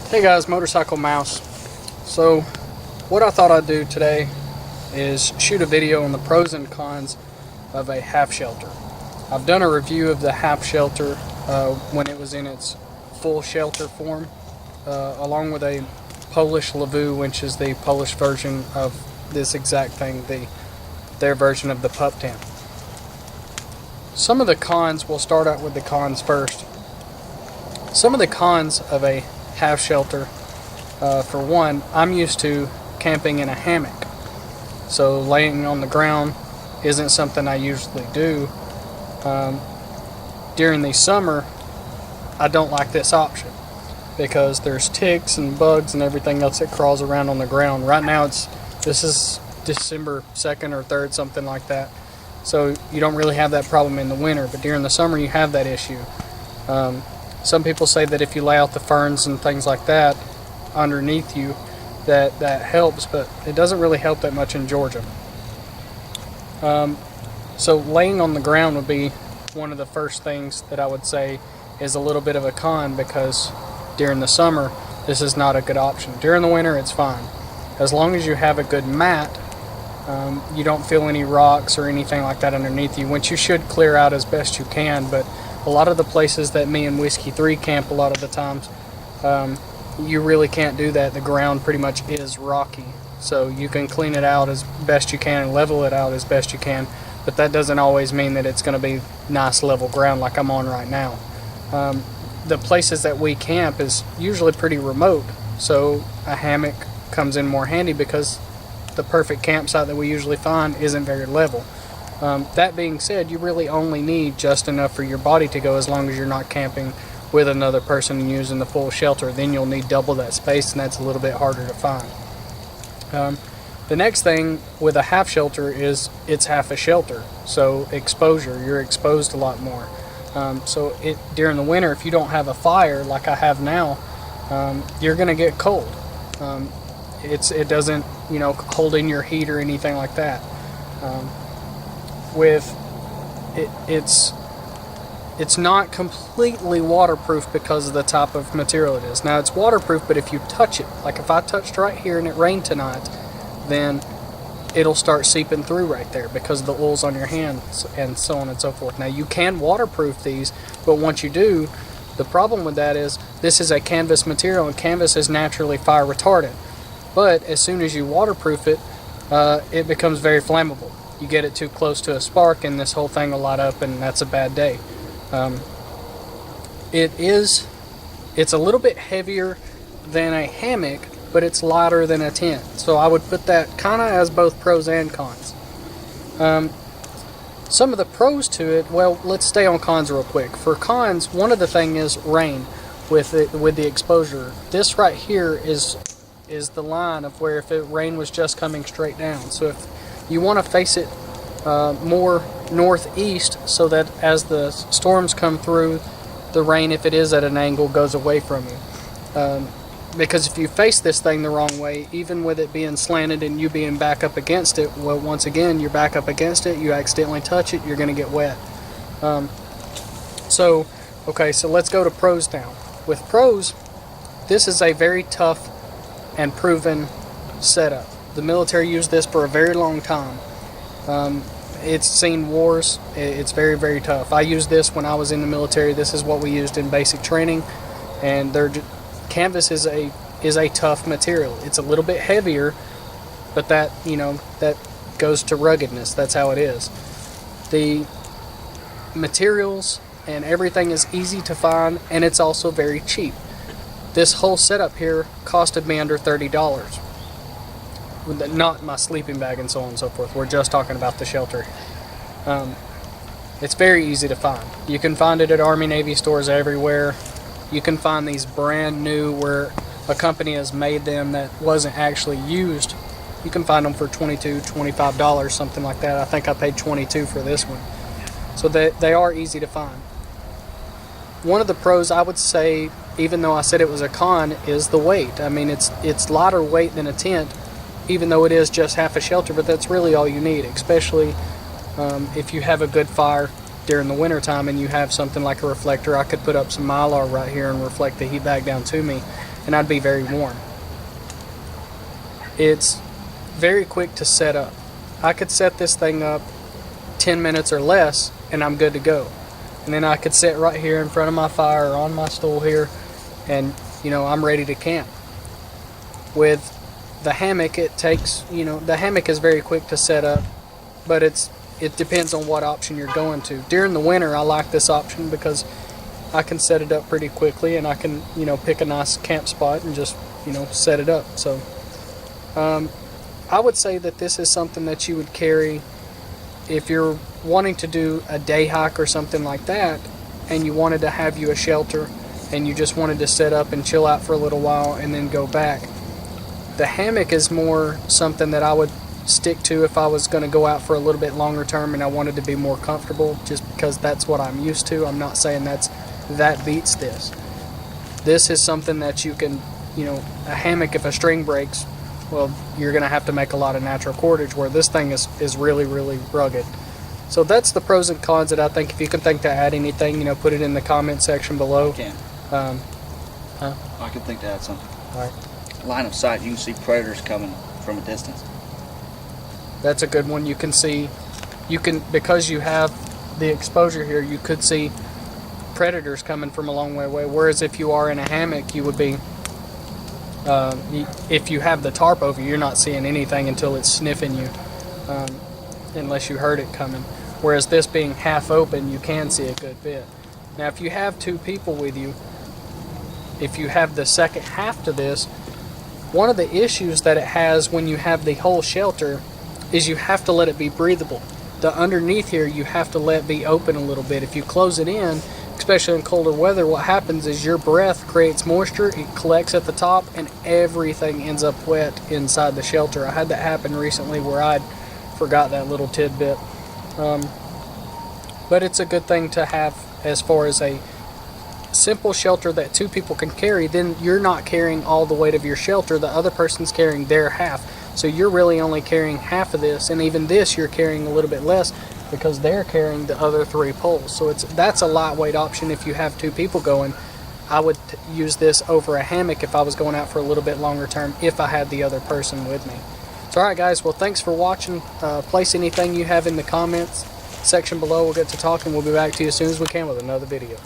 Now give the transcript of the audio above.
Hey guys, Motorcycle Mouse. So, what I thought I'd do today is shoot a video on the pros and cons of a half shelter. I've done a review of the half shelter when it was in its full shelter form, along with a Polish Levu, which is the Polish version of this exact thing, their version of the pup tent. Some of the cons, we'll start out with the cons first. Some of the cons of a half shelter, for one, I'm used to camping in a hammock, so laying on the ground isn't something I usually do. During the summer, I don't like this option because there's ticks and bugs and everything else that crawls around on the ground. Right now this is December 2nd or 3rd, something like that, so you don't really have that problem in the winter, but during the summer you have that issue. Some people say that if you lay out the ferns and things like that underneath you, that helps, but it doesn't really help that much in Georgia. So laying on the ground would be one of the first things that I would say is a little bit of a con, because during the summer this is not a good option. During the winter it's fine. As long as you have a good mat, you don't feel any rocks or anything like that underneath you, which you should clear out as best you can, but a lot of the places that me and Whiskey 3 camp a lot of the times, you really can't do that. The ground pretty much is rocky, so you can clean it out as best you can and level it out as best you can, but that doesn't always mean that it's going to be nice level ground like I'm on right now. The places that we camp is usually pretty remote, so a hammock comes in more handy because the perfect campsite that we usually find isn't very level. That being said, you really only need just enough for your body to go, as long as you're not camping with another person and using the full shelter. Then you'll need double that space, and that's a little bit harder to find. The next thing with a half shelter is it's half a shelter, so exposure, you're exposed a lot more. So during the winter, if you don't have a fire like I have now, you're going to get cold. It doesn't, hold in your heat or anything like that. It's not completely waterproof because of the type of material it is. Now it's waterproof, but if you touch it, like if I touched right here and it rained tonight, then it'll start seeping through right there because of the oils on your hands and so on and so forth. Now you can waterproof these, but once you do, the problem with that is this is a canvas material, and canvas is naturally fire retardant, but as soon as you waterproof it, it becomes very flammable. You get it too close to a spark and this whole thing will light up, and that's a bad day. It's a little bit heavier than a hammock, but it's lighter than a tent. So I would put that kind of as both pros and cons. Some of the pros to it, well, let's stay on cons real quick. For cons, one of the things is rain with the exposure. This right here is the line of where if rain was just coming straight down. So if you want to face it more northeast, so that as the storms come through, the rain, if it is at an angle, goes away from you. Because if you face this thing the wrong way, even with it being slanted and you being back up against it, well, once again, you're back up against it, you accidentally touch it, you're going to get wet. So let's go to pros now. With pros, this is a very tough and proven setup. The military used this for a very long time. It's seen wars. It's very, very tough. I used this when I was in the military. This is what we used in basic training, and canvas is a tough material. It's a little bit heavier, but that goes to ruggedness. That's how it is. The materials and everything is easy to find, and it's also very cheap. This whole setup here costed me under $30. Not my sleeping bag and so on and so forth. We're just talking about the shelter. It's very easy to find. You can find it at Army Navy stores everywhere. You can find these brand new where a company has made them that wasn't actually used. You can find them for $22, $25, something like that. I think I paid $22 for this one. So they are easy to find. One of the pros, I would say, even though I said it was a con, is the weight. I mean, it's lighter weight than a tent, even though it is just half a shelter, but that's really all you need, especially if you have a good fire during the winter time and you have something like a reflector. I could put up some Mylar right here and reflect the heat back down to me, and I'd be very warm. It's very quick to set up. I could set this thing up 10 minutes or less and I'm good to go. And then I could sit right here in front of my fire or on my stool here, and I'm ready to camp. With the hammock, it takes, the hammock is very quick to set up, but it depends on what option you're going to. During the winter, I like this option because I can set it up pretty quickly, and I can, pick a nice camp spot and just, set it up. So I would say that this is something that you would carry if you're wanting to do a day hike or something like that, and you wanted to have you a shelter and you just wanted to set up and chill out for a little while and then go back. The hammock is more something that I would stick to if I was going to go out for a little bit longer term and I wanted to be more comfortable, just because that's what I'm used to. I'm not saying that beats this. This is something that you can, a hammock, if a string breaks, well, you're going to have to make a lot of natural cordage, where this thing is really, really rugged. So that's the pros and cons that I think. If you can think to add anything, put it in the comment section below. I can. I can think to add something. All right. Line of sight, you can see predators coming from a distance. That's a good one. You can see, because you have the exposure here, you could see predators coming from a long way away. Whereas if you are in a hammock, you would be, if you have the tarp over you, you're not seeing anything until it's sniffing you, unless you heard it coming. Whereas this being half open, you can see a good bit. Now if you have two people with you, if you have the second half to this, one of the issues that it has when you have the whole shelter is you have to let it be breathable. The underneath here, you have to let be open a little bit. If you close it in, especially in colder weather, what happens is your breath creates moisture, it collects at the top, and everything ends up wet inside the shelter. I had that happen recently where I'd forgot that little tidbit. But it's a good thing to have as far as a simple shelter that two people can carry. Then you're not carrying all the weight of your shelter, the other person's carrying their half. So you're really only carrying half of this, and even this you're carrying a little bit less because they're carrying the other 3 poles. So that's a lightweight option if you have 2 people going. I would use this over a hammock if I was going out for a little bit longer term, if I had the other person with me. So alright guys, well thanks for watching. Place anything you have in the comments section below. We'll get to talking. We'll be back to you as soon as we can with another video.